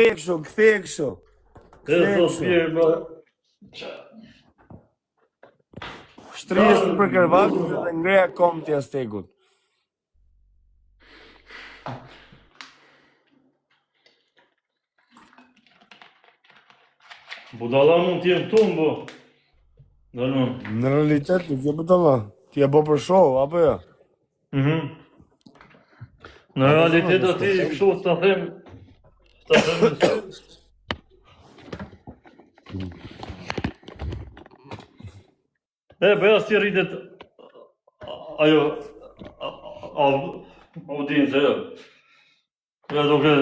Kthej kështu. Shtrisë për kërvat dhe ngreja kom të jastekut. Budalla mund t'jem këtu, bo. Në realitet, të që budalla? Ti e bo për show, apo jo? Në realitet ati kështu të them bëja si rritet ajo audience e ja duke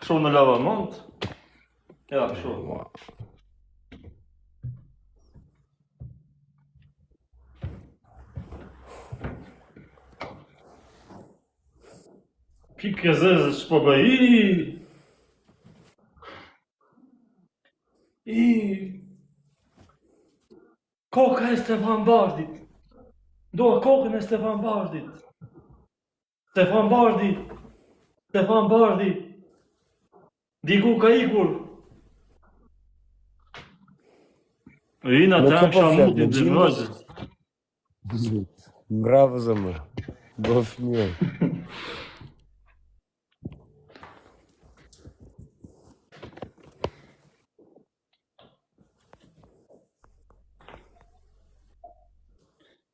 kështu në lavamont ja kështu pikë zezë shpoga koka e Stefan Bardit. Doa kokën e Stefan Bardit. Stefan Bardi. Diku ka ikur. Ina të janë shamutin dhe vëzë. Bravo zëmë. Bëf mirë.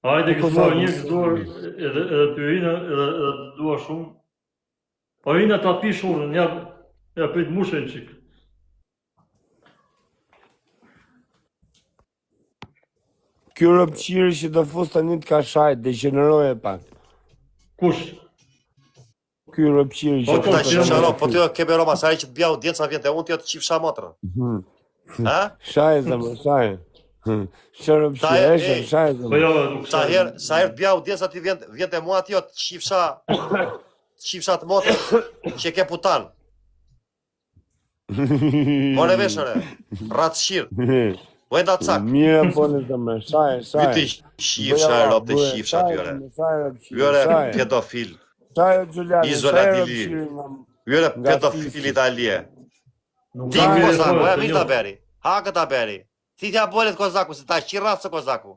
Hajde kësë marrë një kësë edhe pyrina edhe dua shumë. Pyrina ta pi shurën, ja pëjtë mushen qikë. Kjo rëpqiri që të fus të një të ka shajt, degeneroje pak. Kush? Kjo rëpqiri që të fus të një. Po të kebe Roma, sa e që të bja audienca vjen të unë të jo të qifë shamotra. Shaj, zëmë, shaj. Sa herë të bja audienca ti vjen të mua të jo të qifësha të motrë që ke putan. More veshëre, ratë shirë. Vojnda cak. Mire po në të me, shaj. Vyti qifësha e ropë të qifësha t'jore. Jore pedofil. Izolatili. Jore pedofil italije. Ti kozaku, mi të beri. Ha këta beri. Ti t'ja bolet kozaku, se ta shqirasë së kozaku.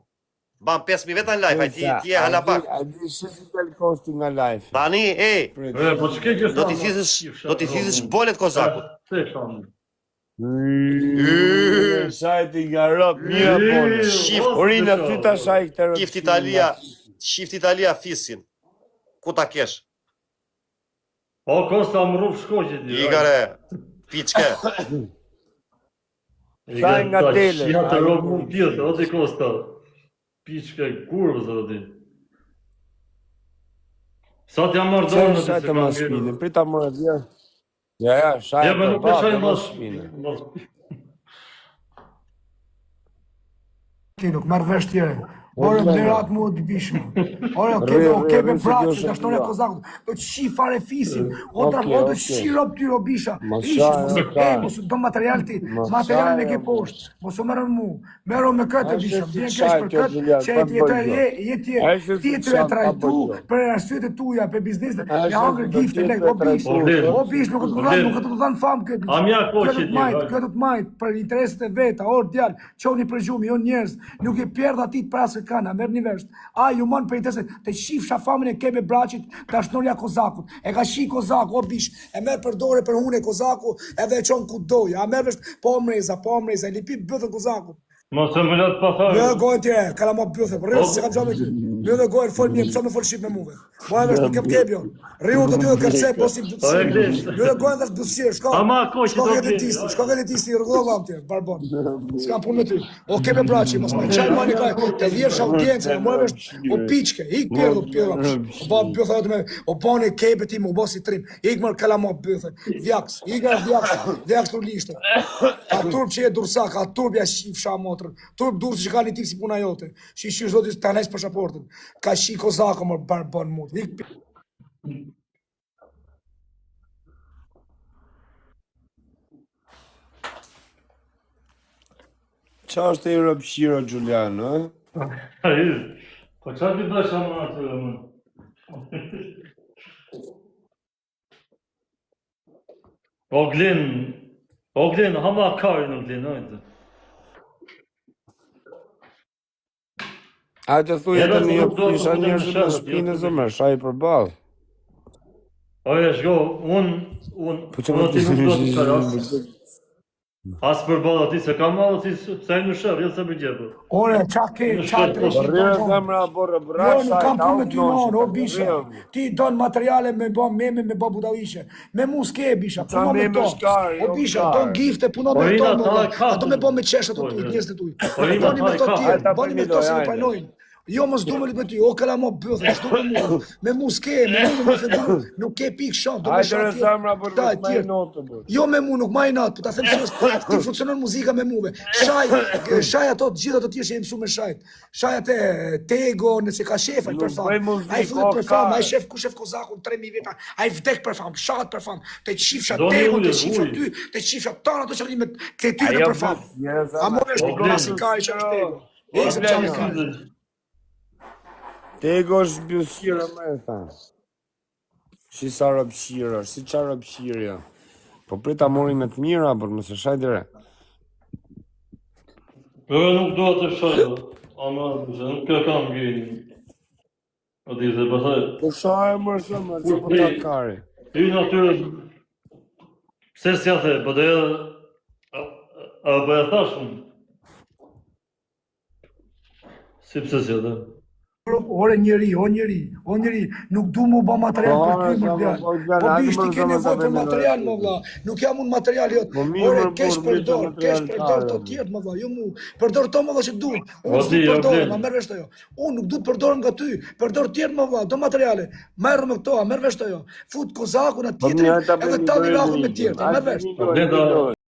Ban 5.000 veta në live, ti e halabak. A di shësi të kosti nga live. Tani, do t'i thizësh bolet kozakut. Shajti nga rop, mira bolet. Orina, fyta shaj këtë rop. Shift Italia fisin. Ku ta kesh? O, Kosta më rruf shkoqit. Igare, piçke. Shaj nga tele. Shia të rruf mund tjetë, o të Kosta. Piçke kurvës, o të. Sa t'ja marrë dorë në të se kam gjerë. Prita më rëdhja. Ja, shaj të bërë më shpine. Ti nuk marrë vesh tjere. Ore më lirat mu të bishë. Ore kebe bratë që të ashtore kozakut. Do të shi fare fisin. O të shi rob ty robisha. Ishë, do material ti. Material me ke poshtë. Mosu merën mu. Mero me këtë bishë. Vjen kesh për këtë. Që ti të e trajtu për arsyet e tuja, për bizneset. Me angër gifte lek. O bishë, nuk të të dhanë famë këtë bishë. Këtë të majtë për intereset e veta. Orë djallë, qoni për gjumë, jo njerës. Nuk e pjerdha ti të prasë kanë, merë një versht. A, ju manë për intereset, të shif shafamin e kebe braqit të ashtoria kozakut. E ka shi kozaku, o bish, e merë për dore për hune kozaku, edhe e qonë ku doj. A merë versht, po mreza, e lipi bëthën kozaku. Mos e më letë pa thërë. Në gojnë tjere, kala ma bëthë, për rrësë se kam gjame ty. Në gojnë, folë mje, pësa me folë shqip me muve. Mojë vesh, nuk kem kebjo. Rriur të ty dhe kërse, posim të të në gojnë dhe shbësirë, shko këtë tisti, rrëgova më tjere, barbon. S'kam punë me ty. O kebe braci, mos ma qaj mani kaj, të vjerë shaudiencë, mojë vesh, o piqke, ik pjerdhu, o ba bëthë atë me, o bane kebe ti mu, o bosi trim, ik mërë kala ma bëthë, vjaks të lishtë. A turp që e dursak, a turp ja shif shamot. Turp dur që ka një tip si puna jote. Shi zotis të anajs pashaportin. Ka shi kozako më barbon mut. Qa është e rëpshiro, Gjulian, e? Po qa t'i bësh amë atë, më? O Glen, hama karin o Glen, hajde. A të thuj të një isha njerëzit në shpinë e zëmër, shaj për balë. Oje, shko, unë ti nuk do të karas. As për balë ati se kam malë ati se në shërë, jo se për gjepë. Ore, qa ke, qa të reshi të Rrë zemra, borë, Jo, brasha, nuk kam punë me ty non, o bisha. Ti don materiale me bë meme me bë budalliqe. Me mu s'ke bisha, punon me to. O bisha, don gifte, punon me to. Ato me bë me qeshat të tuj, njerëzit e tuj. Bani me to tjerë, bani me to se me pranojnë. Jo mos du me lë me ty, o kala mo bëthë, s'du me mu. Me mu s'ke, me mu me fëndu, nuk ke pik shan, do me shan tjerë. Zemra, borë, mos maj notë, borë. Jo me mu, nuk maj natë, po ta them se ti funksionon muzika me muve. Shaj ato të gjitha të tjerë që jemi mësu me shajt. Shaj atë Tego, nëse ka shef, ai për fam. Ai fut për fam, ai shef ku shef Kozakun 3000 veta. Ai vdek për fam, shat për fam. Te qifsha Tego, te qifsha ty, te qifsha tonë ato që rrinë me te ty për fam. A mo është klasikari që është Tego. Ekse çfarë? Tego është bjusira me e thanë. Si sa rëpshira, si qa rëpshirja. Po prita mori me të mira, por mëse shajdere. Jo, nuk do të shajtë, ama nuk kjo kam gjeni. O di se pasaj... Po shaj mërë shumë, që po ta kari. I natyre... Pse s'ja the, po dhe edhe... A po e thashëm? Si pse s'ja the? Ore njeri, nuk du mu ba material për ty më djallë. Po bish ti ke nevoj për material më vla, nuk jam unë material jot. Ore kesh përdor të tjertë më vla, jo mu, përdor të më vla që du. Unë s'du përdor, ma merë vesh të jo. Unë nuk du të përdor nga ty, përdor tjertë më vla, do materiale. Merë me këto, a merë vesh të jo. Fut Kozakun, a tjetërin, edhe ta dirakun me tjertë, a merë vesh.